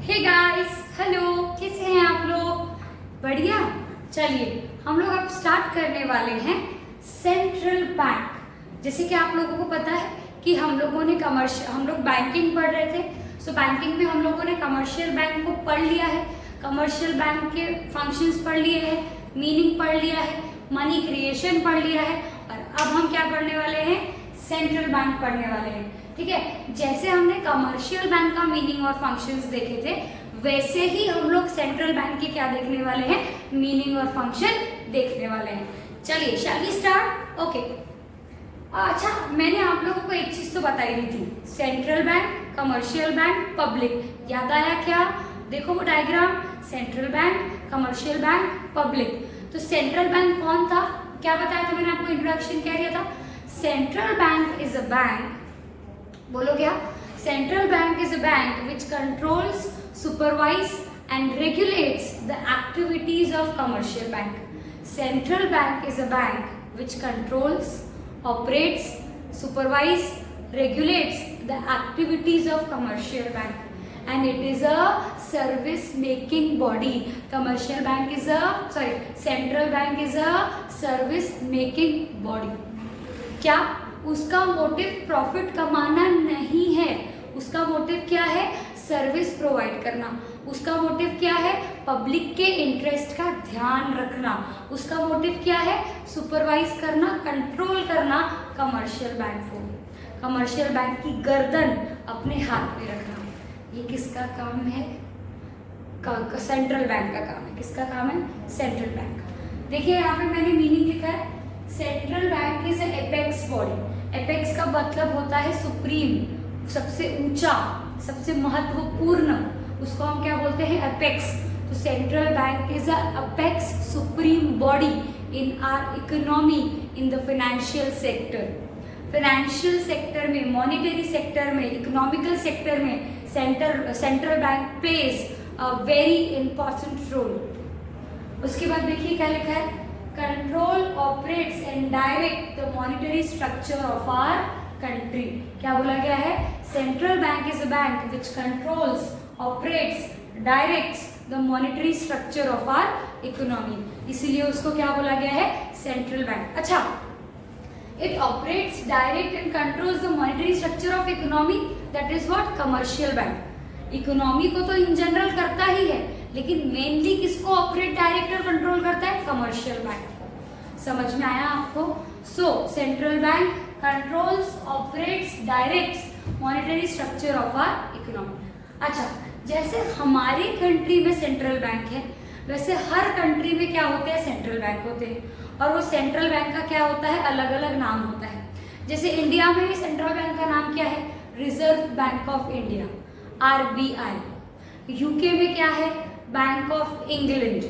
Hey guys, hello, कैसे हैं आप लोग? बढ़िया। चलिए हम लोग अब स्टार्ट करने वाले हैं सेंट्रल बैंक। जैसे कि आप लोगों को पता है कि हम लोग बैंकिंग पढ़ रहे थे। सो बैंकिंग में हम लोगों ने कमर्शियल बैंक को पढ़ लिया है, कमर्शियल बैंक के फंक्शंस पढ़ लिए हैं, मीनिंग पढ़ लिया है, मनी क्रिएशन पढ़ लिया है, और अब हम क्या पढ़ने वाले हैं? सेंट्रल बैंक पढ़ने वाले हैं। ठीक है, जैसे हमने कमर्शियल बैंक का मीनिंग और फंक्शंस देखे थे, वैसे ही हम लोग सेंट्रल बैंक के क्या देखने वाले हैं? मीनिंग और फंक्शन देखने वाले हैं। चलिए शैल वी स्टार्ट? ओके। अच्छा, मैंने आप लोगों को एक चीज तो बताई दी थी, central bank, commercial bank, public. याद आया क्या? देखो वो diagram, central bank, commercial bank, public. तो सेंट्रल बैंक कौन था? क्या बताया था मैंने आपको? इंट्रोडक्शन क्या दिया था? Central bank is a bank, बोलो क्या? Central bank is a bank which controls, supervise and regulates the activities of commercial bank. Central bank is a bank which controls, operates, supervise, regulates the activities of commercial bank, and it is a service making body. Central bank is a service making body. क्या उसका motive profit कमाना नहीं है? उसका motive क्या है? Service provide करना। उसका मोटिव क्या है? पब्लिक के इंटरेस्ट का ध्यान रखना। उसका मोटिव क्या है? सुपरवाइज करना, कंट्रोल करना कमर्शियल बैंक को। कमर्शियल बैंक की गर्दन अपने हाथ में रखना। ये किसका काम है? सेंट्रल बैंक का काम है। किसका काम है? सेंट्रल बैंक का। देखिए यहाँ पे मैंने मीनिंग लिखा है, central bank is apex body. Apex का मतलब होता है सुप्रीम, सबसे ऊंचा, सबसे महत्वपूर्ण। उसको हम क्या बोलते हैं? एपेक्स। तो central bank is apex supreme body in our economy, in the financial sector. Financial sector में, मॉनेटरी सेक्टर में, इकोनॉमिकल सेक्टर में central bank plays a very important role. उसके बाद देखिए क्या लिखा है, control, operates and direct the monetary structure of our country. क्या बोला गया है? Central bank is a bank which controls, operates, directs the monetary structure of our economy. इसीलिए उसको क्या बोला गया है? Central bank. अच्छा, it operates, direct and controls the monetary structure of economy, that is what? Commercial bank. Economy को तो in general करता ही है, लेकिन मेनली किसको ऑपरेट, डायरेक्ट और कंट्रोल करता है? कमर्शियल बैंक को। समझ में आया आपको? So central bank controls, operates, directs monetary structure of our economy. अच्छा, जैसे हमारी कंट्री में सेंट्रल बैंक है, वैसे हर कंट्री में क्या होते हैं? सेंट्रल बैंक होते हैं। और वो सेंट्रल बैंक का क्या होता है? अलग अलग नाम होता है। जैसे इंडिया में भी सेंट्रल बैंक का नाम क्या है? Reserve bank of India, RBI। UK में क्या है? Bank of England.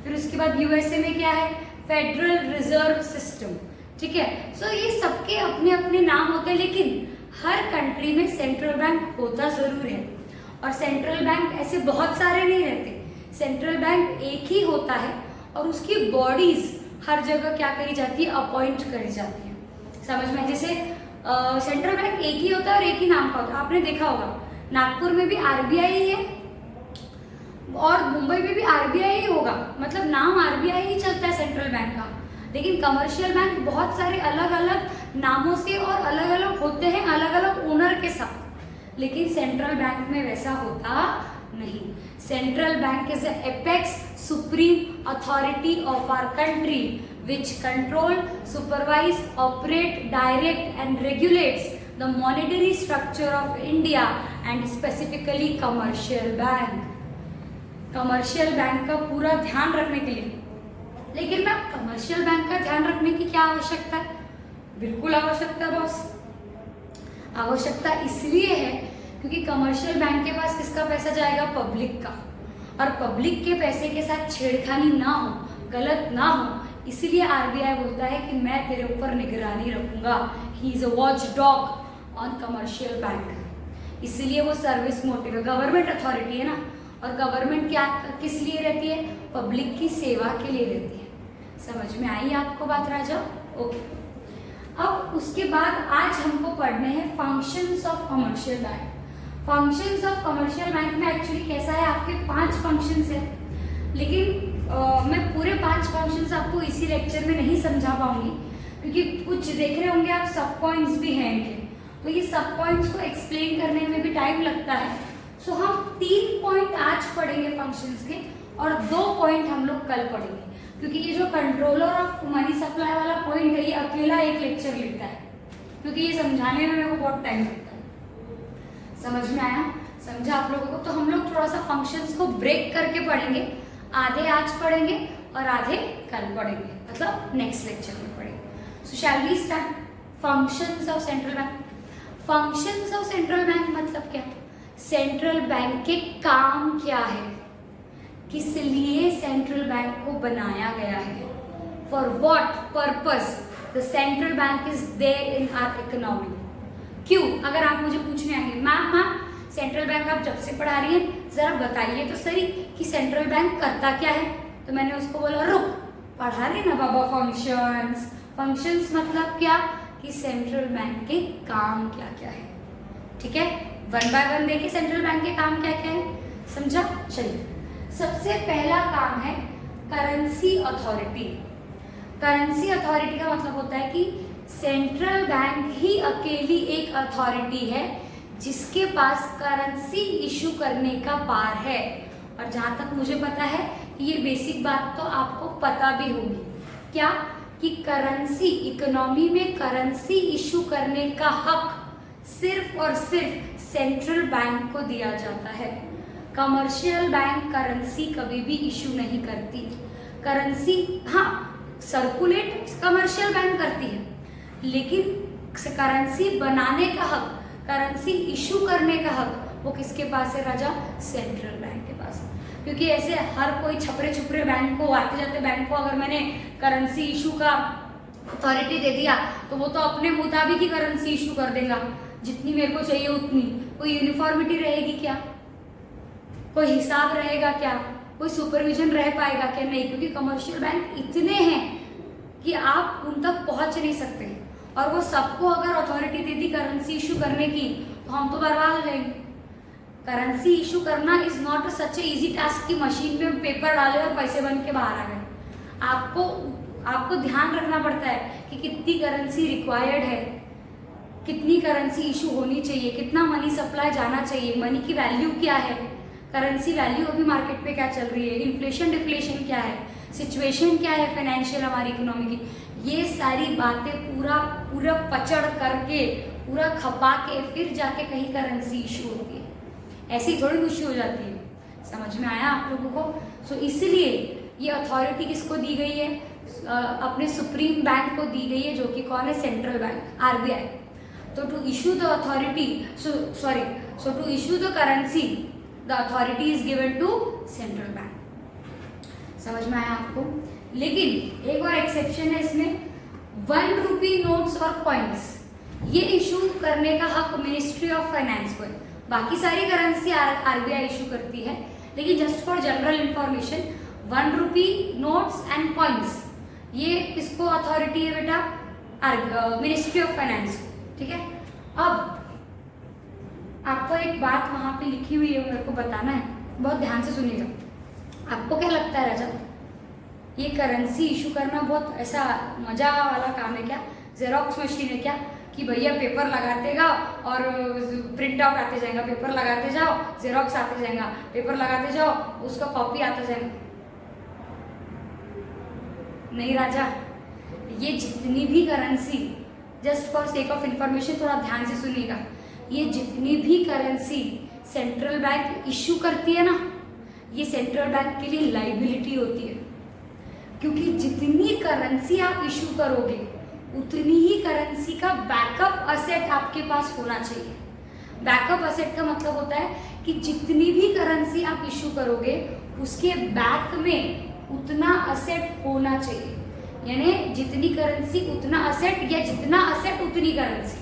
फिर उसके बाद यूएसए में क्या है? Federal reserve system. ठीक है, सो ये सबके अपने अपने नाम होते हैं, लेकिन हर कंट्री में सेंट्रल बैंक होता जरूर है। और सेंट्रल बैंक ऐसे बहुत सारे नहीं रहते, सेंट्रल बैंक एक ही होता है, और उसकी बॉडीज हर जगह क्या करी जाती है? अपॉइंट करी जाती है। समझ में? जैसे सेंट्रल बैंक एक ही होता है और एक ही नाम का होता है। आपने देखा होगा नागपुर में भी RBI ही है और मुंबई में भी RBI ही होगा, मतलब नाम RBI ही चलता है सेंट्रल बैंक का। लेकिन कमर्शियल बैंक बहुत सारे अलग अलग नामों से और अलग अलग होते हैं, अलग अलग ओनर के साथ। लेकिन सेंट्रल बैंक में वैसा होता नहीं। Central bank is apex supreme authority of our country which control, supervise, operate, direct and regulates the monetary structure of India and specifically commercial bank. Commercial bank का पूरा ध्यान रखने के लिए। लेकिन ना, कमर्शियल बैंक का ध्यान रखने की क्या आवश्यकता है? बिल्कुल आवश्यकता है बॉस। आवश्यकता इसलिए है क्योंकि कमर्शियल बैंक के पास किसका पैसा जाएगा? पब्लिक का। और पब्लिक के पैसे के साथ छेड़खानी ना हो, गलत ना हो, इसीलिए RBI बोलता है कि मैं तेरे ऊपर निगरानी रखूंगा। He is a watch dog on commercial bank. इसीलिए वो सर्विस मोटिव है, गवर्नमेंट अथॉरिटी है ना। और गवर्नमेंट क्या किस लिए रहती है? पब्लिक की सेवा के लिए रहती है। समझ में आई आपको बात राजा? ओके। अब उसके बाद आज हमको पढ़ने हैं functions of commercial bank. Functions of commercial bank में एक्चुअली कैसा है, आपके 5 फंक्शंस है, लेकिन मैं पूरे 5 फंक्शंस आपको इसी लेक्चर में नहीं समझा पाऊंगी, क्योंकि कुछ देख रहे होंगे आप सब पॉइंट्स भी हैं इनके, तो ये सब पॉइंट्स को एक्सप्लेन करने में भी टाइम लगता है। सो हम 3 पॉइंट आज पढ़ेंगे फंक्शंस के और 2 पॉइंट हम लोग कल पढ़ेंगे, क्योंकि ये जो कंट्रोलर ऑफ मनी सप्लाई वाला पॉइंट है ये अकेला एक लेक्चर लेता है, क्योंकि ये समझाने में मेरे को बहुत टाइम लगता है। समझ में आया? समझा आप लोगों को? तो हम लोग थोड़ा सा फंक्शंस को ब्रेक करके पढ़ेंगे, आधे आज पढ़ेंगे और आधे कल पढ़ेंगे, मतलब नेक्स्ट लेक्चर में पढ़ेंगे। So shall we start functions of central bank. Functions of central bank मतलब क्या? सेंट्रल बैंक के काम क्या है, किस लिए सेंट्रल बैंक को बनाया गया है, for what purpose the central bank is there in our economy. क्यों? अगर आप मुझे पूछने आएंगे मैम सेंट्रल बैंक आप जब से पढ़ा रही हैं जरा बताइए तो सही कि सेंट्रल बैंक करता क्या है, तो मैंने उसको बोला रुक, पढ़ा रही ना बाबा फंक्शंस। फंक्शंस मतलब क्या कि सेंट्रल बैंक के काम क्या क्या है। ठीक है, 1 बाय 1 देखिए सेंट्रल बैंक के काम क्या क्या है, समझा? चलिए, सबसे पहला काम है करेंसी अथॉरिटी। करेंसी अथॉरिटी का मतलब होता है कि सेंट्रल बैंक ही अकेली एक अथॉरिटी है जिसके पास करेंसी इशू करने का पावर है। और जहां तक मुझे पता है ये बेसिक बात तो आपको पता भी होगी, क्या कि करेंसी, इकोनॉमी में करेंसी इशू करने का हक सिर्फ और सिर्फ सेंट्रल बैंक को दिया जाता है। कमर्शियल बैंक करेंसी कभी भी इशू नहीं करती। करेंसी हाँ सर्कुलेट कमर्शियल बैंक करती है, लेकिन करेंसी बनाने का हक, करेंसी इशू करने का हक वो किसके पास है राजा? सेंट्रल बैंक के पास। क्योंकि ऐसे हर कोई छपरे छुपरे बैंक को, आते जाते बैंक को अगर मैंने करेंसी इशू का अथॉरिटी दे दिया तो वो तो अपने मुताबिक ही करेंसी इशू कर देगा, जितनी मेरे को चाहिए उतनी। कोई यूनिफॉर्मिटी रहेगी क्या? कोई हिसाब रहेगा क्या? कोई सुपरविजन रह पाएगा क्या? नहीं, क्योंकि कमर्शियल बैंक इतने हैं कि आप उन तक पहुंच नहीं सकते, और वो सबको अगर अथॉरिटी दे दी करेंसी इशू करने की तो हम तो बर्बाद हो जाएंगे। करेंसी इशू करना is not such a easy task कि मशीन में पेपर डाले और पैसे बन के बाहर आ गए। आपको ध्यान रखना पड़ता है कि कितनी करेंसी रिक्वायर्ड है, कितनी करेंसी इशू होनी चाहिए, कितना मनी सप्लाई जाना चाहिए, मनी की वैल्यू क्या है, करेंसी वैल्यू अभी मार्केट पे क्या चल रही है, इन्फ्लेशन डिफ्लेशन क्या है, सिचुएशन क्या है फाइनेंशियल हमारी इकोनॉमी की। ये सारी बातें पूरा पचड़ करके, पूरा खपा के फिर जाके कहीं करेंसी इशू होती है। ऐसी थोड़ी इशू हो जाती है। समझ में आया आप लोगों को? सो इसलिए ये अथॉरिटी किसको दी गई है? अपने सुप्रीम बैंक को दी गई है, जो कि कौन है? Central bank, RBI. तो to issue the authority, so to issue the currency the authority is given to central bank. समझ में आया आपको? लेकिन एक और एक्सेप्शन है इसमें, 1 रुपी नोट्स और कॉइन्स ये इशू करने का हक मिनिस्ट्री ऑफ फाइनेंस को है। बाकी सारी करेंसी आरबीआई इशू करती है, लेकिन just for general information 1 rupee notes and coins ये किसको अथॉरिटी है बेटा? Ministry of finance. ठीक है, अब आपको एक बात वहां पे लिखी हुई है, मेरे को बताना है, बहुत ध्यान से सुनिएगा। आपको क्या लगता है राजा, ये करेंसी इशू करना बहुत ऐसा मजा वाला काम है क्या? जेरोक्स मशीन है क्या कि भैया पेपर लगाते जाओ और प्रिंट आउट आते जाएगा, पेपर लगाते जाओ जेरोक्स आते जाएगा, पेपर लगाते जाओ उसका कॉपी आता जाएगा? नहीं राजा, ये जितनी भी currency, just for sake of information थोड़ा ध्यान से सुनिएगा, ये जितनी भी करेंसी सेंट्रल बैंक इशू करती है ना, ये सेंट्रल बैंक के लिए लाइबिलिटी होती है। क्योंकि जितनी करेंसी आप इशू करोगे उतनी ही करेंसी का बैकअप असेट आपके पास होना चाहिए। बैकअप असेट का मतलब होता है कि जितनी भी करेंसी आप इशू करोगे उसके बैक में उतना असेट होना चाहिए, यानी जितनी करेंसी उतना असेट, या जितना असेट उतनी करेंसी।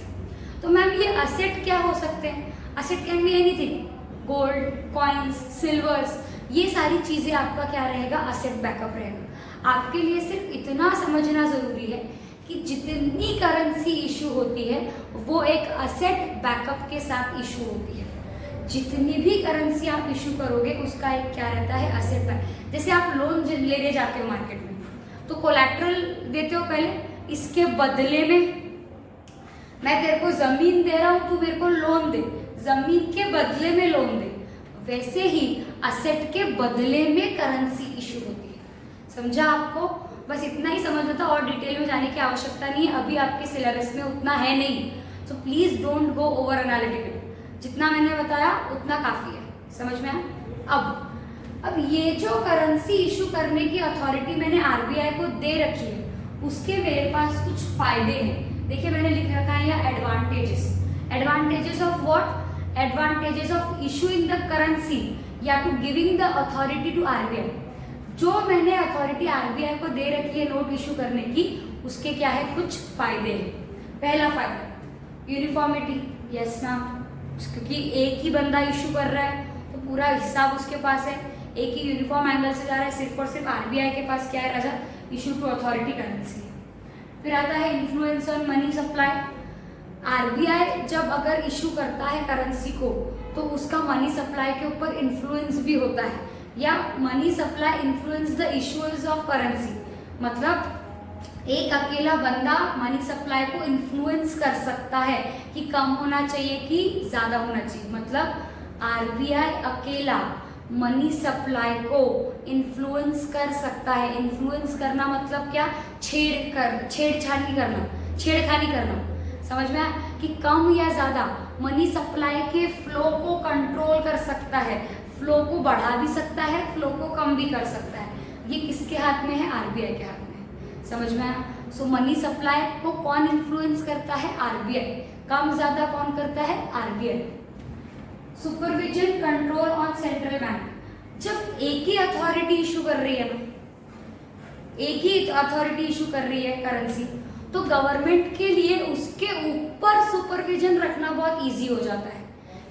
तो मैम ये असेट क्या हो सकते हैं? Asset can be anything, gold, coins, silvers, ये सारी चीजें आपका क्या रहेगा? असेट बैकअप रहेगा। आपके लिए सिर्फ इतना समझना जरूरी है कि जितनी करेंसी इशू होती है वो एक असेट बैकअप के साथ इशू होती है। जितनी भी करेंसी आप इशू करोगे उसका एक क्या रहता है, असेट बैक। जैसे आप लोन लेने जाते हो मार्केट में, तो कोलैटरल देते हो पहले, इसके बदले में मैं तेरे को जमीन दे रहा हूं, तू मेरे को लोन दे, जमीन के बदले में लोन दे। वैसे ही असेट के बदले में करेंसी इशू होती है। समझा आपको? बस इतना ही समझना था और डिटेल में जाने की आवश्यकता नहीं है, अभी आपके सिलेबस में उतना है नहीं। So please don't go over analytical, जितना मैंने बताया उतना काफी है। समझ में आया? अब ये जो करेंसी इशू करने की अथॉरिटी मैंने आरबीआई को दे रखी है, उसके मेरे पास कुछ फायदे हैं। देखिए मैंने लिख रखा है यहाँ advantages. Advantages of what? Advantages of issuing the currency या to giving the authority to RBI. जो मैंने अथॉरिटी आरबीआई को दे रखी है नोट इशू करने की, उसके क्या है, कुछ फायदे हैं। पहला फायदा यूनिफॉर्मिटी। यस ना, क्योंकि एक ही बंदा इशू कर रहा है तो पूरा हिसाब उसके पास है, एक ही यूनिफॉर्म एंगल से जा रहा है। सिर्फ और सिर्फ आरबीआई के पास क्या है राजा, इशू टू अथॉरिटी करेंसी। फिर आता है influence on money supply. RBI जब अगर इशू करता है करेंसी को तो उसका मनी सप्लाई के ऊपर इन्फ्लुएंस भी होता है, या money supply influence the issuers of currency. मतलब एक अकेला बंदा मनी सप्लाई को इन्फ्लुएंस कर सकता है कि कम होना चाहिए कि ज्यादा होना चाहिए। मतलब आरबीआई अकेला मनी सप्लाई को इन्फ्लुएंस कर सकता है। इन्फ्लुएंस करना मतलब क्या, छेड़छाड़ी करना। समझ में आया? कि कम या ज्यादा मनी सप्लाई के फ्लो को कंट्रोल कर सकता है, फ्लो को बढ़ा भी सकता है, फ्लो को कम भी कर सकता है। ये किसके हाथ में है, आरबीआई के हाथ में। समझ में आया? सो मनी सप्लाई को कौन इन्फ्लुएंस करता है, आरबीआई। कम ज्यादा कौन करता है, RBI. Supervision control on central bank. जब एक ही अथॉरिटी इशू कर रही है ना, एक ही अथॉरिटी इशू कर रही है करेंसी, तो गवर्नमेंट के लिए उसके ऊपर सुपरविजन रखना बहुत इजी हो जाता है।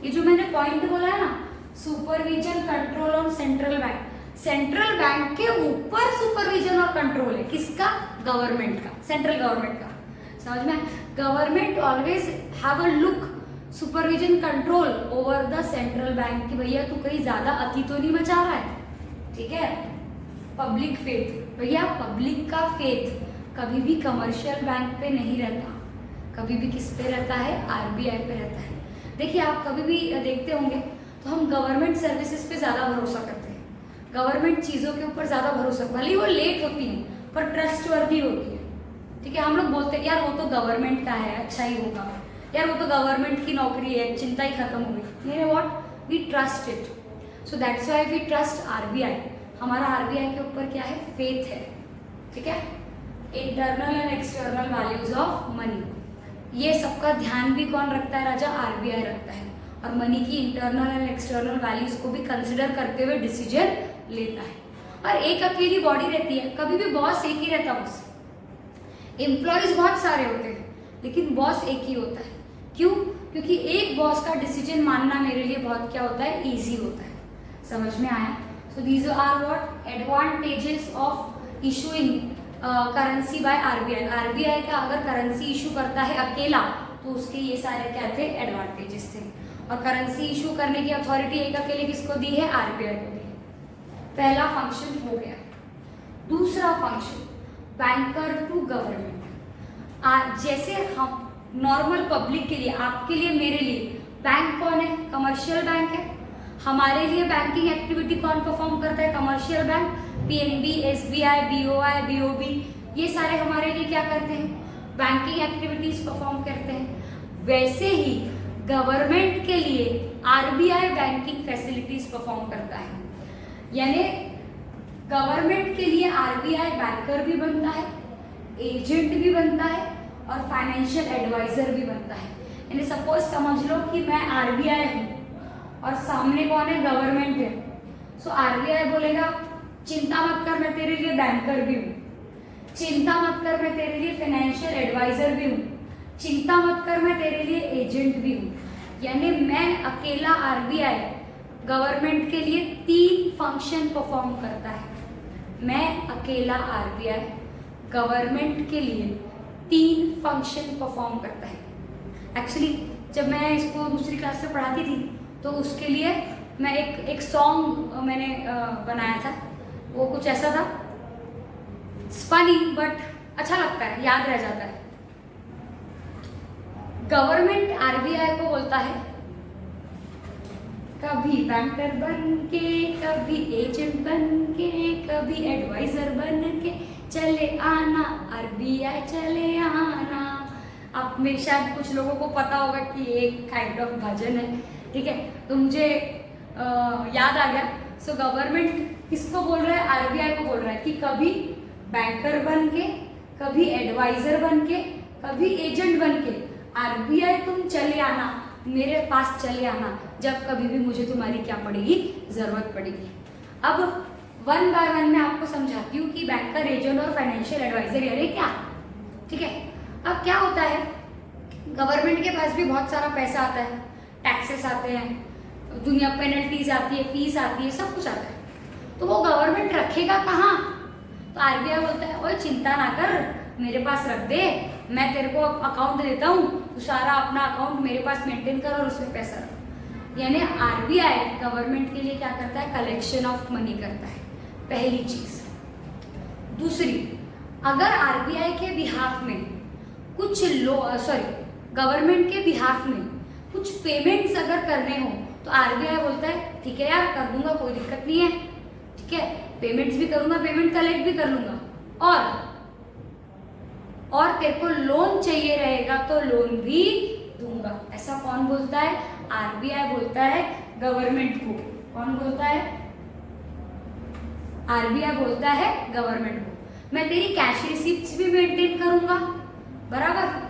ये जो मैंने पॉइंट बोला है ना, supervision control on central bank, central bank के ऊपर सुपरविजन और कंट्रोल है किसका, गवर्नमेंट का, सेंट्रल गवर्नमेंट का। समझ में? Government always have a look supervision control over the central bank कि भैया तू कहीं ज्यादा अति तो नहीं मचा रहा है। ठीक है? पब्लिक फेथ, भैया पब्लिक का फेथ कभी भी कमर्शियल बैंक पे नहीं रहता, कभी भी किस पे रहता है, आरबीआई पे रहता है। देखिए आप कभी भी देखते होंगे तो हम गवर्नमेंट सर्विसेज पे ज्यादा भरोसा करते हैं, गवर्नमेंट चीजों के ऊपर ज्यादा भरोसा, भले ही वो लेट होती है पर ट्रस्टवर्दी होती है। ठीक है? हम लोग बोलते हैं यार वो तो गवर्नमेंट का है, अच्छा ही होगा, यार वो तो गवर्नमेंट की नौकरी है, चिंता ही खत्म हो गई। You know what, we trust it, so that's why we trust RBI. हमारा आरबीआई के ऊपर क्या है, फेथ है। ठीक है? Internal and external values of money, ये सबका ध्यान भी कौन रखता है राजा, आरबीआई रखता है। और मनी की इंटरनल एंड एक्सटर्नल वैल्यूज को भी कंसिडर करते हुए डिसीजन लेता है। और एक अकेली बॉडी रहती है, कभी भी बॉस एक ही रहता, बॉस एम्प्लॉयज बहुत सारे होते हैं लेकिन बॉस एक ही होता है। क्यों? क्योंकि एक बॉस का डिसीजन मानना मेरे लिए बहुत क्या होता है, इजी होता है। समझ में आया? So these are what advantages of issuing currency by RBI. RBI का अगर करेंसी इशू करता है अकेला तो उसके ये सारे क्या थे, एडवांटेजेस थे। और करेंसी इशू करने की अथॉरिटी एक अकेले किसको दी है, आरबीआई को दी है। पहला फंक्शन हो गया। दूसरा फंक्शन बैंकर टू गवर्नमेंट। जैसे हम नॉर्मल पब्लिक के लिए, आपके लिए, मेरे लिए बैंक कौन है, कमर्शियल बैंक है। हमारे लिए बैंकिंग एक्टिविटी कौन परफॉर्म करता है, commercial bank, PNB, SBI, BOI, BOB, ये सारे हमारे लिए क्या करते हैं, बैंकिंग एक्टिविटीज परफॉर्म करते हैं। वैसे ही गवर्नमेंट के लिए आरबीआई बैंकिंग फैसिलिटीज परफॉर्म करता है। यानी गवर्नमेंट के लिए आरबीआई बैंकर भी बनता है, एजेंट भी बनता है और फाइनेंशियल एडवाइजर भी बनता है। यानी सपोज समझ लो कि मैं आरबीआई हूँ और सामने कौन है, गवर्नमेंट है। सो आरबीआई बोलेगा चिंता मत कर, मैं तेरे लिए बैंकर भी हूँ, चिंता मत कर, मैं तेरे लिए फाइनेंशियल एडवाइजर भी हूँ, चिंता मत कर, मैं तेरे लिए एजेंट भी हूँ। यानी मैं अकेला आरबीआई गवर्नमेंट के लिए 3 फंक्शन परफॉर्म करता है। मैं अकेला आरबीआई गवर्नमेंट के लिए 3 फंक्शन परफॉर्म करता है। एक्चुअली जब मैं इसको दूसरी क्लास में पढ़ाती थी तो उसके लिए मैं एक सॉन्ग मैंने बनाया था, वो कुछ ऐसा था, फनी बट अच्छा लगता है, याद रह जाता है। गवर्नमेंट आरबीआई को बोलता है कभी बैंकर बन के, कभी एजेंट बन के, कभी एडवाइजर बन के चले आना, आरबीआई चले आना। आप में शायद कुछ लोगों को पता होगा कि एक काइंड ऑफ भजन है, ठीक है, तो मुझे याद आ गया। सो गवर्नमेंट किसको बोल रहा है? आरबीआई को बोल रहा है कि कभी बैंकर बन के, कभी एडवाइजर बन के, कभी एजेंट बन के आरबीआई तुम चले आना, मेरे पास चले आना, जब कभी भी मुझे तुम्हारी क्या पड़ेगी, जरूरत पड़ेगी। अब वन बाय वन मैं आपको समझाती हूँ कि बैंकर, एजेंट और फाइनेंशियल एडवाइजर यानी क्या, ठीक है। अब क्या होता है, गवर्नमेंट के पास भी बहुत सारा पैसा आता है, टैक्सेस आते हैं, दुनिया पेनल्टीज आती है, फीस आती है, सब कुछ आता है, तो वो गवर्नमेंट रखेगा कहाँ? तो आरबीआई बोलता है ओए चिंता ना कर, मेरे पास रख दे, मैं तेरे को अकाउंट देता हूँ, तो सारा अपना अकाउंट मेरे पास मेंटेन कर और उसमें पैसा रख। यानी आरबीआई गवर्नमेंट के लिए क्या करता है? कलेक्शन ऑफ मनी करता है, पहली चीज। दूसरी, अगर आरबीआई के बिहाफ में कुछ गवर्नमेंट के बिहाफ में कुछ पेमेंट्स अगर करने हो तो आरबीआई बोलता है ठीक है यार, कर दूंगा, कोई दिक्कत नहीं है, ठीक है, पेमेंट्स भी करूंगा, पेमेंट कलेक्ट भी कर लूंगा, और तेरे को लोन चाहिए रहेगा तो लोन भी दूंगा। ऐसा कौन बोलता है? आरबीआई बोलता है गवर्नमेंट को। कौन बोलता है? आरबीआई बोलता है गवर्नमेंट को। मैं तेरी कैश रिसीप्ट्स भी मेंटेन करूंगा, बराबर,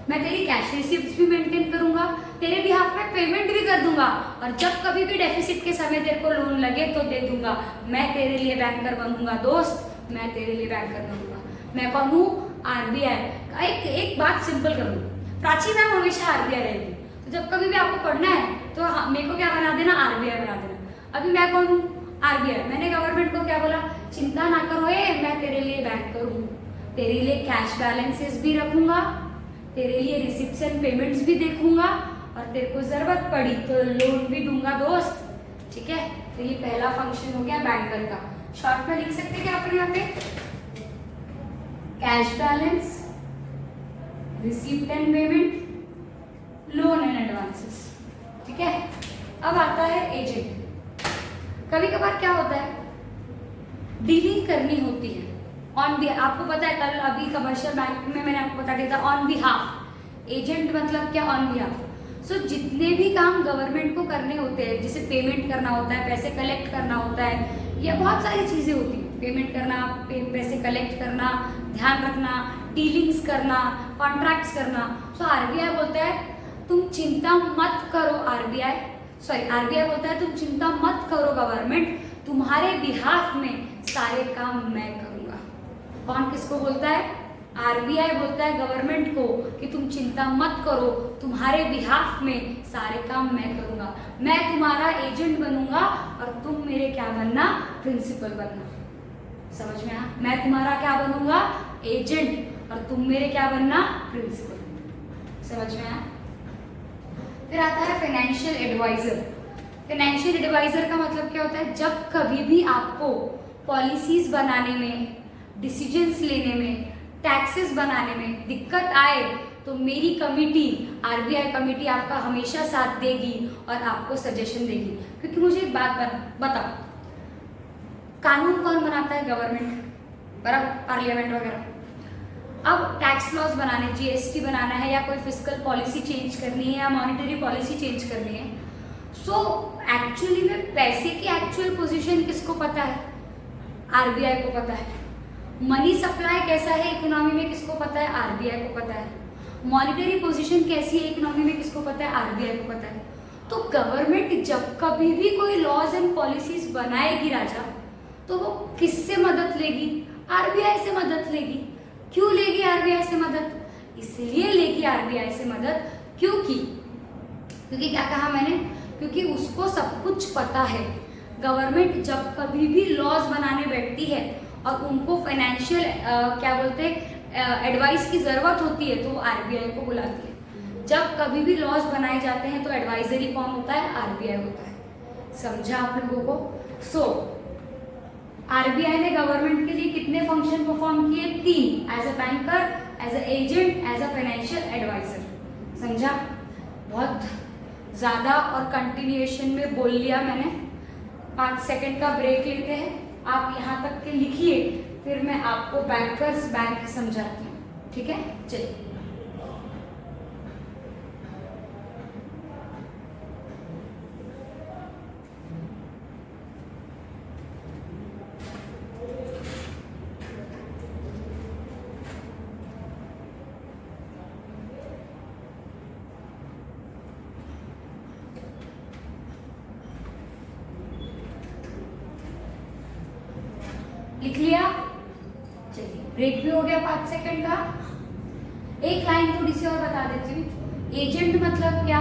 मैं तेरी कैश रिसीप्ट्स भी मेंटेन करूंगा, तेरे बिहाफ में पेमेंट भी कर दूंगा, और जब कभी भी डेफिसिट के समय तेरे को लोन लगे तो दे दूंगा। मैं तेरे लिए बैंकर बनूंगा दोस्त, मैं तेरे लिए बैंकर बनूंगा। मैं कौन हूँ? आरबीआई। एक बात सिंपल कर लूँ, प्राची मैम हमेशा आरबीआई रहेगी, तो जब कभी भी आपको पढ़ना है तो मेरे को क्या बना देना? आरबीआई बना देना। अभी मैं कौन हूँ? आरबीआई। मैंने गवर्नमेंट को क्या बोला? चिंता ना करो, मैं तेरे लिए बैंकर हूँ, तेरे लिए कैश बैलेंसेस भी रखूंगा, तेरे लिए रिसिप्ट्स एंड पेमेंट्स भी देखूंगा, और तेरे को जरूरत पड़ी तो लोन भी दूंगा दोस्त, ठीक है। तो ये पहला फंक्शन हो गया बैंकर का। शॉर्ट में लिख सकते क्या अपने यहाँ पे? Cash balance, receipt and payment, loan and advances, ठीक है। अब आता है एजेंट। कभी कभार क्या होता है, डीलिंग करनी होती है ऑन बिहाफ। आपको पता है कल अभी कमर्शियल बैंक में मैंने आपको बता दिया था ऑन बिहाफ। एजेंट मतलब क्या? On behalf. सो जितने भी काम गवर्नमेंट को करने होते हैं, जैसे पेमेंट करना होता है, पैसे कलेक्ट करना होता है, या बहुत सारी चीजें होती हैं, पेमेंट करना, पैसे कलेक्ट करना, ध्यान रखना, डीलिंग्स करना, कॉन्ट्रैक्ट्स करना। तो आरबीआई बोलता है तुम चिंता मत करो, आरबीआई बोलता है तुम चिंता मत करो गवर्नमेंट, तुम्हारे बिहाफ में सारे काम मैं करूंगा। कौन किसको बोलता है? आरबीआई बोलता है गवर्नमेंट को कि तुम चिंता मत करो, तुम्हारे बिहाफ में सारे काम मैं करूंगा, मैं तुम्हारा एजेंट बनूंगा और तुम मेरे क्या बनना? प्रिंसिपल बनना। समझ में आया? मैं तुम्हारा क्या बनूंगा? एजेंट, और तुम मेरे क्या बनना? प्रिंसिपल। समझ में आया? फिर आता है फाइनेंशियल एडवाइजर। फाइनेंशियल एडवाइजर का मतलब क्या होता है? जब कभी भी आपको पॉलिसीज बनाने में, डिसीजंस लेने में, टैक्सेस बनाने में दिक्कत आए तो मेरी कमिटी, आरबीआई कमिटी आपका हमेशा साथ देगी और आपको सजेशन देगी। क्योंकि मुझे एक बात बताओ, कानून कौन बनाता है? गवर्नमेंट, बराबर, पार्लियामेंट वगैरह। अब टैक्स लॉज बनाने, जीएसटी बनाना है, या कोई फिस्कल पॉलिसी चेंज करनी है, या मॉनेटरी पॉलिसी चेंज करनी है, सो एक्चुअली में पैसे की एक्चुअल पोजीशन किसको पता है? आरबीआई को पता है। मनी सप्लाई कैसा है इकोनॉमी में किसको पता है? आरबीआई को पता है। मॉनेटरी पोजीशन कैसी है इकोनॉमी में किसको पता है? आरबीआई को पता है। तो गवर्नमेंट जब कभी भी कोई लॉज एंड पॉलिसीज बनाएगी राजा, तो वो किससे मदद लेगी? आरबीआई से मदद लेगी। क्यों लेगी आरबीआई से मदद? इसलिए लेगी आरबीआई से मदद क्योंकि क्या कहा मैंने? क्योंकि उसको सब कुछ पता है। गवर्नमेंट जब कभी भी लॉज बनाने बैठती है और उनको फाइनेंशियल क्या बोलते हैं एडवाइस की जरूरत होती है, तो वो आरबीआई को बुलाती है। जब कभी भी लॉज बनाए जाते हैं तो एडवाइजरी कौन होता है? आरबीआई होता है। समझा आप लोगों को? सो आरबीआई ने गवर्नमेंट के लिए कितने फंक्शन परफॉर्म किए? 3, as a banker, as a agent, as a financial advisor. समझा? बहुत ज़्यादा और कंटिन्यूएशन में बोल लिया मैंने। 5 सेकंड का ब्रेक लेते हैं। आप यहाँ तक के लिखिए, फिर मैं आपको बैंकर्स बैंक समझाती हूँ। ठीक है, चलिए। लिख लिया? चलिए, ब्रेक भी हो गया 5 सेकंड का। एक लाइन थोड़ी सी और बता देती हूँ। एजेंट मतलब क्या?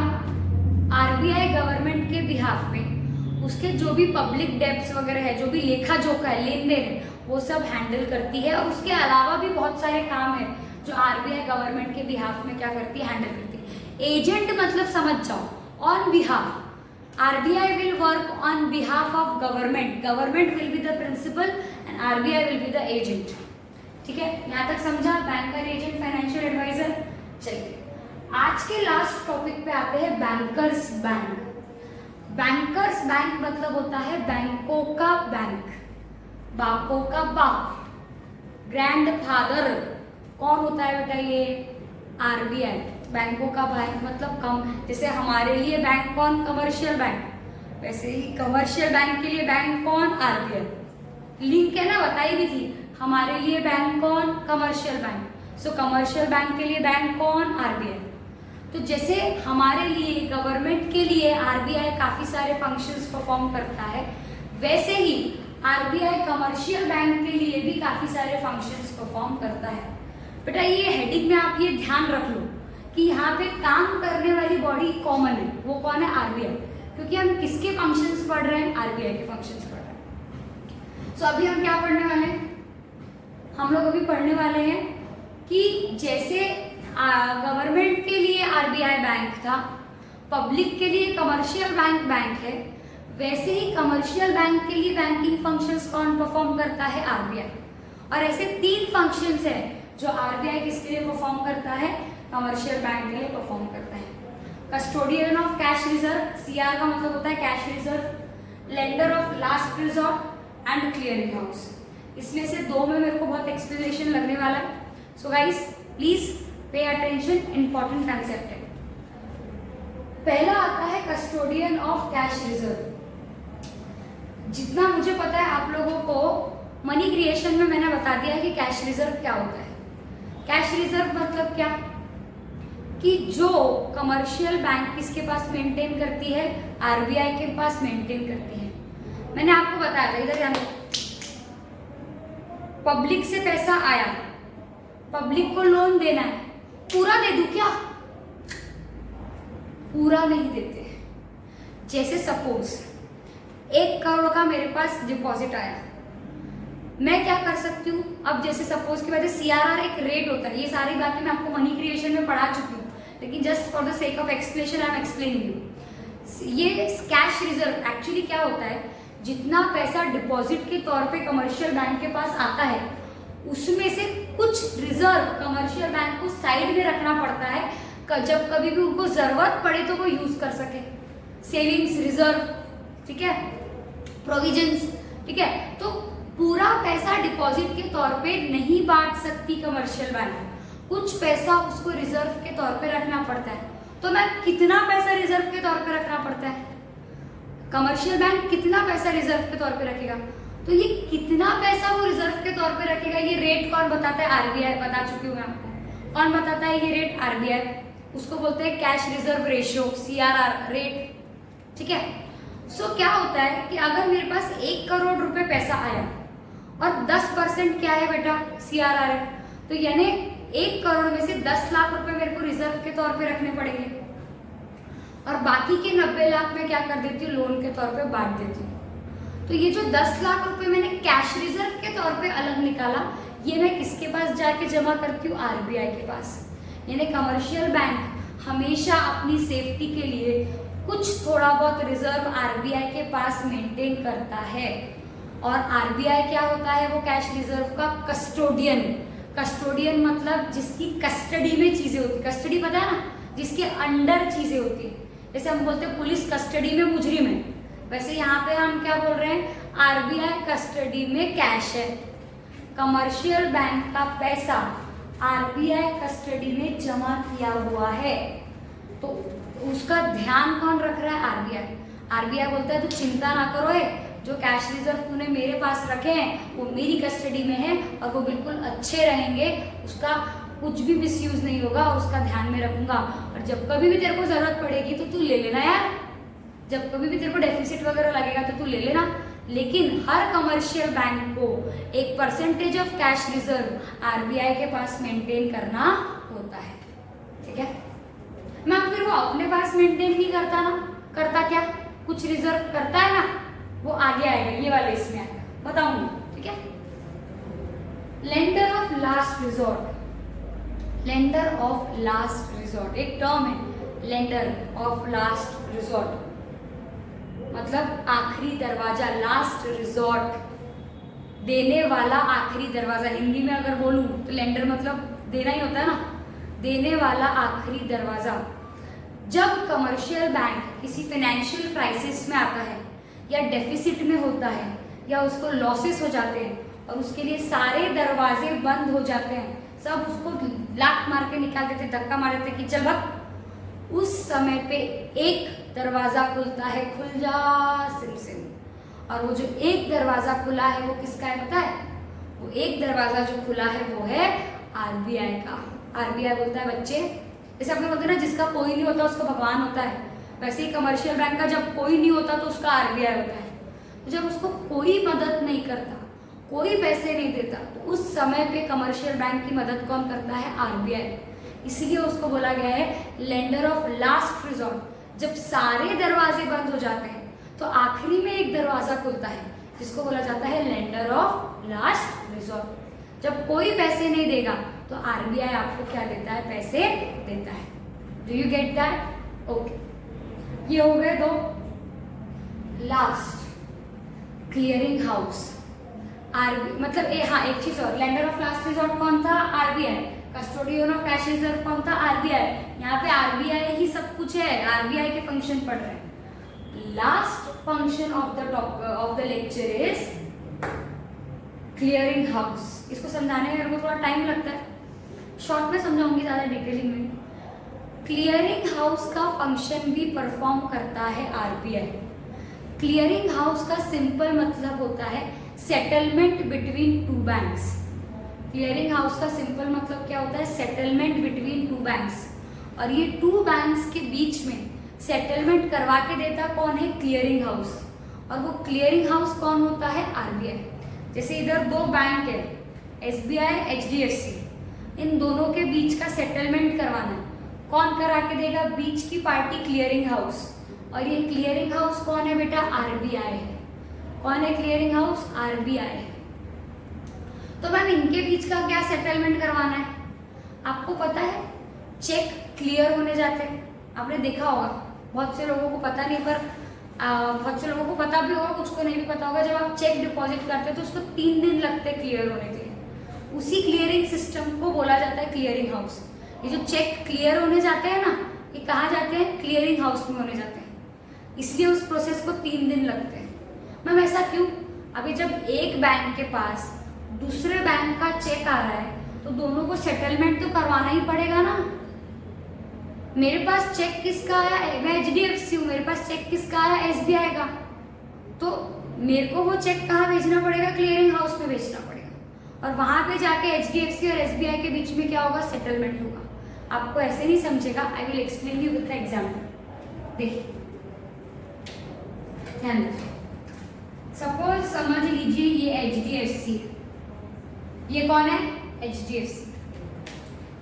आरबीआई गवर्नमेंट के बिहाफ में उसके जो भी पब्लिक डेब्ट्स वगैरह है, जो भी लेखा जोखा है, लेन देन है, वो सब हैंडल करती है। और उसके अलावा भी बहुत सारे काम है जो आरबीआई गवर्नमेंट के बिहाफ में क्या करती है? हैंडल करती है। एजेंट मतलब समझ जाओ, on behalf. RBI will work on behalf of government. Government will be the principal and RBI will be the agent. ठीक है, यहाँ तक समझा? Banker, agent, financial advisor. चलिए, आज के लास्ट टॉपिक पे आते हैं, बैंकर्स बैंक। बैंकर्स बैंक मतलब होता है बैंकों का बैंक, बापों का बाप, ग्रैंड फादर। कौन होता है बेटा? ये आरबीआई। बैंकों का बैंक मतलब कम, जैसे हमारे लिए बैंक कौन? Commercial bank. वैसे ही कमर्शियल बैंक के लिए बैंक कौन? आरबीआई। लिंक है ना, बताई भी थी। हमारे लिए बैंक कौन? Commercial bank. सो कमर्शियल बैंक के लिए बैंक कौन? आरबीआई। तो जैसे हमारे लिए, गवर्नमेंट के लिए आरबीआई काफी सारे फंक्शंस परफॉर्म करता है, वैसे ही आरबीआई कमर्शियल बैंक के लिए भी काफी सारे फंक्शंस परफॉर्म करता है। बेटा ये हेडिंग में आप ये ध्यान रख लो कि यहाँ पे काम करने वाली बॉडी कॉमन है। वो कौन है? आरबीआई। क्योंकि हम किसके फंक्शंस पढ़ रहे हैं? आरबीआई के फंक्शंस पढ़ रहे हैं। सो अभी हम क्या पढ़ने वाले हैं? हम लोग अभी पढ़ने वाले हैं कि जैसे गवर्नमेंट के लिए आरबीआई बैंक था, पब्लिक के लिए कमर्शियल बैंक है, वैसे ही कमर्शियल बैंक के लिए बैंकिंग फंक्शंस कौन परफॉर्म करता है? आरबीआई। और ऐसे 3 फंक्शंस है जो आरबीआई किसके लिए परफॉर्म करता है? कमर्शियल बैंक के लिए परफॉर्म करता है। Custodian of cash reserve, CR का मतलब होता है cash reserve, lender of last resort and clearing house. इसमें से 2 में मेरे को बहुत एक्सप्लेनेशन लगने वाला है। So guys please pay attention, important concept है। पहला आता है कस्टोडियन ऑफ कैश रिजर्व। जितना मुझे पता है आप लोगों को मनी क्रिएशन में मैंने बता दिया है कि कैश रिजर्व क्या होता है। कैश रिजर्व मतलब क्या? कि जो कमर्शियल बैंक किसके पास मेंटेन करती है? आरबीआई के पास मेंटेन करती है। मैंने आपको बताया था, इधर ध्यान दो। पब्लिक से पैसा आया, पब्लिक को लोन देना है, पूरा दे दूं क्या? पूरा नहीं देते। जैसे सपोज 1 करोड़ का मेरे पास डिपॉजिट आया, मैं क्या कर सकती हूँ? अब जैसे सपोज की वजह सीआरआर एक रेट होता है। ये सारी बातें मैं आपको मनी क्रिएशन में पढ़ा चुकी हूँ, लेकिन just for the sake of explanation I am explaining you. ये कैश रिजर्व एक्चुअली क्या होता है? जितना पैसा डिपॉजिट के तौर पे कमर्शियल बैंक के पास आता है, उसमें से कुछ रिजर्व कमर्शियल बैंक को साइड में रखना पड़ता है, जब कभी भी उनको जरूरत पड़े तो वो यूज कर सके। सेविंग्स रिजर्व, ठीक है, प्रोविजंस, ठीक है। तो पूरा पैसा डिपॉजिट के तौर पे नहीं बांट सकती कमर्शियल बैंक, कुछ पैसा उसको रिजर्व के तौर पे रखना पड़ता है। तो मैं कितना पैसा रिजर्व के तौर पे रखना पड़ता है? कमर्शियल बैंक कितना पैसा रिजर्व के तौर पे रखेगा? तो ये कितना पैसा वो रिजर्व के तौर पे रखेगा, ये रेट कौन बताता है? आरबीआई। बता चुकी हूँ मैं आपको कौन बताता है ये रेट? आरबीआई। उसको बोलते हैं cash reserve ratio, CRR rate, ठीक है। सो क्या होता है कि अगर मेरे पास 1 करोड़ रुपए पैसा आया और 10% क्या है बेटा? सीआरआर है। तो यानी 1 करोड़ में से 10 लाख रुपए मेरे को रिजर्व के तौर पे रखने पड़ेंगे, और बाकी के 90 लाख में क्या कर देती हूँ? लोन के तौर पे बांट देती हूँ। तो ये जो 10 लाख रुपए मैंने कैश रिजर्व के तौर पे अलग निकाला, ये मैं किसके पास जाके जमा करती हूँ? आरबीआई के पास। यानी कमर्शियल बैंक हमेशा अपनी सेफ्टी के लिए कुछ थोड़ा बहुत रिजर्व आरबीआई के पास मेंटेन करता है। और आरबीआई क्या होता है, वो कैश रिजर्व का कस्टोडियन। कस्टोडियन मतलब जिसकी कस्टडी में चीजें होती, कस्टडी पता है ना, जिसके अंडर चीजें होती है। जैसे हम बोलते हैं पुलिस कस्टडी में मुजरिम है, वैसे यहाँ पे हम क्या बोल रहे हैं, आरबीआई कस्टडी में कैश है। कमर्शियल बैंक का पैसा आरबीआई कस्टडी में जमा किया हुआ है, तो उसका ध्यान कौन रख रहा है, आरबीआई। आरबीआई बोलता है तू चिंता ना करो, जो कैश रिजर्व तूने मेरे पास रखे हैं वो मेरी कस्टडी में है और वो बिल्कुल अच्छे रहेंगे, उसका कुछ भी मिसयूज नहीं होगा और उसका ध्यान में रखूंगा। और जब कभी भी तेरे को जरूरत पड़ेगी तो तू ले लेना यार, जब कभी भी तेरे को डेफिसिट वगैरह लगेगा तो तू ले लेना। लेकिन हर कमर्शियल बैंक को एक percentage of cash reserve RBI के पास मेंटेन करना होता है, ठीक है मैम। फिर वो अपने पास मेंटेन नहीं करता ना, करता क्या, कुछ रिजर्व करता है ना, वो आगे आएगा, ये वाले इसमें आएगा, बताऊंगी, ठीक है। Lender of last resort, lender of last resort एक टर्म है, लेंडर ऑफ लास्ट रिजॉर्ट मतलब आखिरी दरवाजा, लास्ट रिजॉर्ट, देने वाला आखिरी दरवाजा। हिंदी में अगर बोलूं तो लेंडर मतलब देना ही होता है ना, देने वाला आखिरी दरवाजा। जब कमर्शियल बैंक किसी फाइनेंशियल क्राइसिस में आता है या डेफिसिट में होता है या उसको लॉसेस हो जाते हैं और उसके लिए सारे दरवाजे बंद हो जाते हैं, सब उसको लात मार के निकाल देते, धक्का मार देते कि चल भाग, उस समय पे एक दरवाजा खुलता है, खुल जा सिम सिम। और वो जो एक दरवाजा खुला है वो किसका है पता है, वो एक दरवाजा जो खुला है वो है आरबीआई का। आरबीआई बोलता है बच्चे, जैसे आपने बोलते हैं ना जिसका कोई नहीं होता उसका भगवान होता है, वैसे ही कमर्शियल बैंक का जब कोई नहीं होता तो उसका आरबीआई होता है। तो जब उसको कोई मदद नहीं करता, कोई पैसे नहीं देता, तो उस समय पे कमर्शियल बैंक की मदद कौन करता है, आरबीआई। इसलिए उसको बोला गया है लेंडर ऑफ लास्ट रिजॉर्ट। जब सारे दरवाजे बंद हो जाते हैं तो आखिरी में एक दरवाजा खुलता है जिसको बोला जाता है लेंडर ऑफ लास्ट रिजॉर्ट। जब कोई पैसे नहीं देगा तो आरबीआई आपको क्या देता है, पैसे देता है। Do you get that? Okay, ये हो गए दो। लास्ट, क्लियरिंग हाउस, आरबी मतलब एक चीज और, लेंडर ऑफ लास्ट रिजॉर्ट कौन था, RBI. Custodian of cash reserve कौन था, आरबीआई। यहाँ पे आरबीआई ही सब कुछ है, आरबीआई के फंक्शन पढ़ रहे हैं। Last function of the lecture is clearing house. इसको समझाने में मेरे को थोड़ा टाइम लगता है, शॉर्ट में समझाऊंगी, ज्यादा डिटेलिंग में। क्लियरिंग हाउस का फंक्शन भी परफॉर्म करता है आरबीआई। क्लियरिंग हाउस का सिंपल मतलब होता है settlement between two banks. Clearing house का सिंपल मतलब क्या होता है, सेटलमेंट बिटवीन टू बैंक्स। और ये टू बैंक्स के बीच में सेटलमेंट करवा के देता कौन है, क्लियरिंग हाउस। और वो क्लियरिंग हाउस कौन होता है, आरबीआई। जैसे इधर दो बैंक है, एसबीआई, एचडीएफसी, इन दोनों के बीच का सेटलमेंट करवाना है, कौन करा के देगा, बीच की पार्टी क्लियरिंग हाउस। और ये क्लियरिंग हाउस कौन है बेटा, आरबीआई है। कौन है क्लियरिंग हाउस, आरबीआई है। तो मैम इनके बीच का क्या सेटलमेंट करवाना है, आपको पता है, चेक क्लियर होने जाते हैं, आपने देखा होगा, बहुत से लोगों को पता नहीं, पर बहुत से लोगों को पता भी होगा, कुछ को नहीं भी पता होगा। जब आप चेक डिपॉजिट करते हो तो उसको 3 दिन लगते हैं क्लियर होने के लिए। उसी क्लियरिंग सिस्टम को बोला जाता है क्लियरिंग हाउस। ये जो चेक क्लियर होने जाते हैं ना, ये कहाँ जाते हैं, क्लियरिंग हाउस में होने जाते हैं, इसलिए उस प्रोसेस को 3 दिन लगते हैं। मैम ऐसा क्यों, अभी जब एक बैंक के पास दूसरे बैंक का चेक आ रहा है तो दोनों को सेटलमेंट तो करवाना ही पड़ेगा ना। मेरे पास चेक किसका आया, मैं एचडीएफसी हूँ, मेरे पास चेक किसका आया, एसबीआई का, तो मेरे को वो चेक कहाँ भेजना पड़ेगा, क्लियरिंग हाउस में भेजना पड़ेगा। और वहां पे जाके एचडीएफसी और एसबीआई के बीच में क्या होगा, सेटलमेंट होगा। आपको ऐसे नहीं समझेगा, I will explain you with the example. देखिए ध्यान दीजिए, सपोज समझ लीजिए ये एचडीएफसी है, ये कौन है, एचडीएफसी,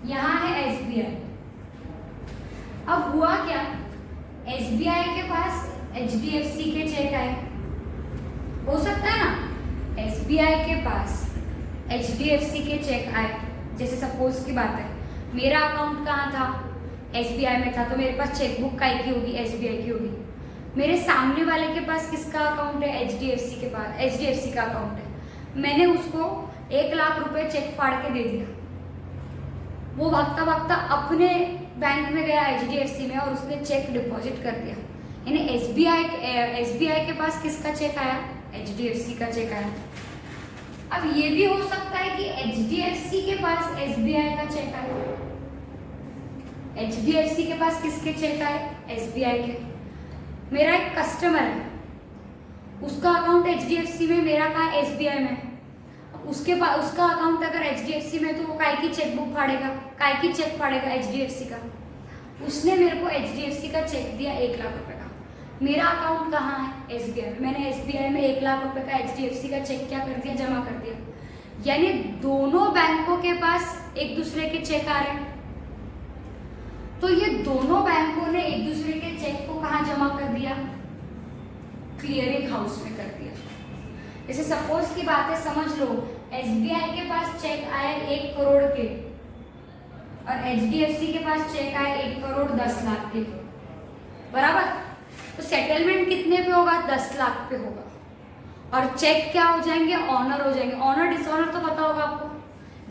यहाँ है एसबीआई। अब हुआ क्या, एसबीआई के पास एचडीएफसी के चेक आए, हो सकता है ना, एसबीआई के पास एचडीएफसी के चेक आए। जैसे सपोज की बात है, मेरा अकाउंट कहाँ था, SBI में था तो मेरे पास चेकबुक काय की होगी, SBI की होगी। मेरे सामने वाले के पास किसका अकाउंट है, HDFC के पास, HDFC का अकाउंट है। मैंने उसको 1 लाख रुपए चेक फाड़ के दे दिया, वो भागता भागता अपने बैंक में गया HDFC में और उसने चेक डिपॉजिट कर दिया। यानी SBI के पास किसका चेक आया, HDFC का चेक आया। अब ये भी हो सकता है कि HDFC के पास SBI का चेक आया, HDFC के पास किसके चेक आए, SBI के। मेरा एक कस्टमर है, उसका अकाउंट HDFC में, मेरा कहाँ SBI में। उसके पास उसका अकाउंट अगर HDFC में तो वो काय की चेकबुक फाड़ेगा, काय की चेक फाड़ेगा, HDFC का। उसने मेरे को HDFC का चेक दिया 1 लाख रुपए का। मेरा अकाउंट कहाँ है, SBI में। मैंने SBI में 1 लाख रुपए का HDFC का चेक क्या कर दिया, जमा कर दिया। यानी दोनों बैंकों के पास एक दूसरे के चेक आ रहे हैं, तो ये दोनों बैंकों ने एक दूसरे के चेक को कहाँ जमा कर दिया, क्लियरिंग हाउस में कर दिया। जैसे सपोज की बात है, समझ लो SBI के पास चेक आए 1 करोड़ के और HDFC के पास चेक आए 1 करोड़ 10 लाख के, बराबर। तो सेटलमेंट कितने पे होगा, 10 लाख पे होगा। और चेक क्या हो जाएंगे, ऑनर हो जाएंगे। ऑनर डिसऑनर तो पता होगा आपको।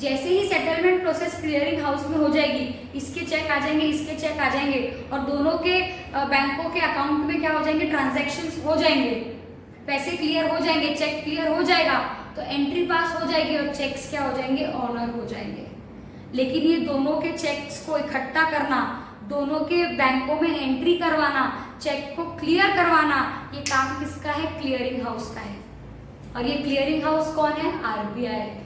जैसे ही सेटलमेंट प्रोसेस क्लियरिंग हाउस में हो जाएगी, इसके चेक आ जाएंगे, इसके चेक आ जाएंगे और दोनों के बैंकों के अकाउंट में क्या हो जाएंगे, ट्रांजैक्शंस हो जाएंगे, पैसे क्लियर हो जाएंगे, चेक क्लियर हो जाएगा, तो एंट्री पास हो जाएगी और चेक्स क्या हो जाएंगे, ऑनर हो जाएंगे। लेकिन ये दोनों के चेक्स को इकट्ठा करना, दोनों के बैंकों में एंट्री करवाना, चेक को क्लियर करवाना, ये काम किसका है, क्लियरिंग हाउस का है। और ये क्लियरिंग हाउस कौन है, RBI है।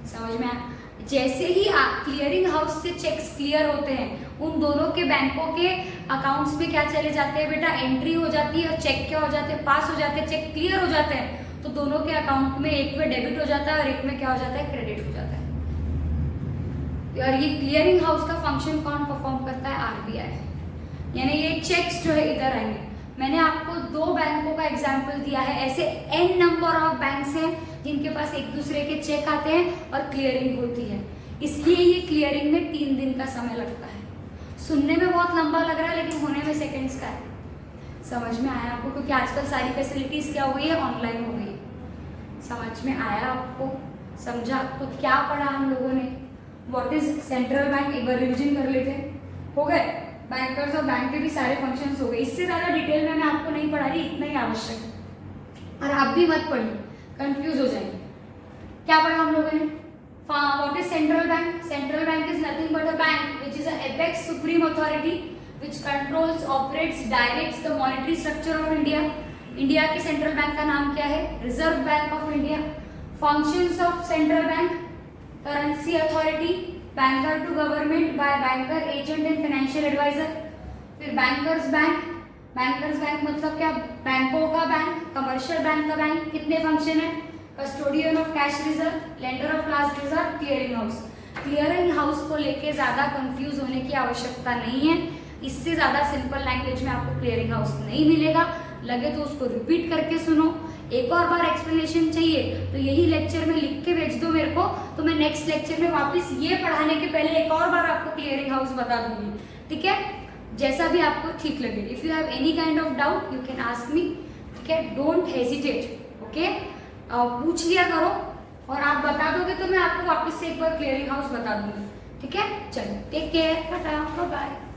समझ में आया। जैसे ही क्लियरिंग हाउस से चेक्स क्लियर होते हैं, उन दोनों के बैंकों के अकाउंट्स में क्या चले जाते हैं बेटा, एंट्री हो जाती है और चेक क्या हो जाते हैं, पास हो जाते हैं, चेक क्लियर हो जाते हैं। तो दोनों के अकाउंट में एक में डेबिट हो जाता है और एक में क्या हो जाता है, क्रेडिट हो जाता है। और ये क्लियरिंग हाउस का फंक्शन कौन परफॉर्म करता है, RBI। यानी ये चेक्स जो है इधर आएंगे। मैंने आपको 2 बैंकों का एग्जाम्पल दिया है, ऐसे n नंबर ऑफ बैंक्स हैं जिनके पास एक दूसरे के चेक आते हैं और क्लियरिंग होती है। इसलिए ये क्लियरिंग में 3 दिन का समय लगता है। सुनने में बहुत लंबा लग रहा है लेकिन होने में सेकंड्स का है। समझ में आया आपको, क्योंकि आजकल सारी फैसिलिटीज क्या हो गई है, ऑनलाइन हो गई है। समझ में आया आपको, समझा। तो क्या पढ़ा हम लोगों ने, व्हाट इज सेंट्रल बैंक, एक बार रिविजन कर लेते हैं, हो गए। बैंकर्स और बैंक के भी सारे फंक्शंस हो गए। इससे ज़्यादा डिटेल में मैं आपको नहीं पढ़ा रही, इतना ही आवश्यक है। और आप भी मत पढ़िए, कंफ्यूज हो जाएंगे। क्या पढ़ा हम लोगों ने, what is central bank. Central bank is nothing but a bank which is a apex supreme authority which controls, operates, directs the monetary structure of India. India के सेंट्रल बैंक का नाम क्या है, reserve bank of India. Functions of central bank, currency authority, banker to government by banker, agent and financial advisor. फिर bankers bank, bankers bank मतलब क्या, बैंकों का बैंक, कमर्शियल बैंक का बैंक। कितने फंक्शन है, custodian of cash reserve, lender of last reserve, clearing house. Clearing house को लेके ज्यादा कंफ्यूज होने की आवश्यकता नहीं है। इससे ज्यादा सिंपल लैंग्वेज में आपको क्लियरिंग हाउस नहीं मिलेगा। लगे तो उसको रिपीट करके सुनो। एक और बार एक्सप्लेनेशन चाहिए तो यही लेक्चर में लिख के भेज दो मेरे को, तो मैं नेक्स्ट लेक्चर में वापस ये पढ़ाने के पहले एक और बार आपको क्लियरिंग हाउस बता दूंगी। ठीक है, जैसा भी आपको ठीक लगे। If you have any kind of doubt you can ask me. ठीक है, डोंट हेजिटेट। ओके, पूछ लिया करो और आप बता दोगे तो मैं आपको वापस से एक बार क्लियरिंग हाउस बता दूंगी। ठीक है, चलो take care, tata, bye bye.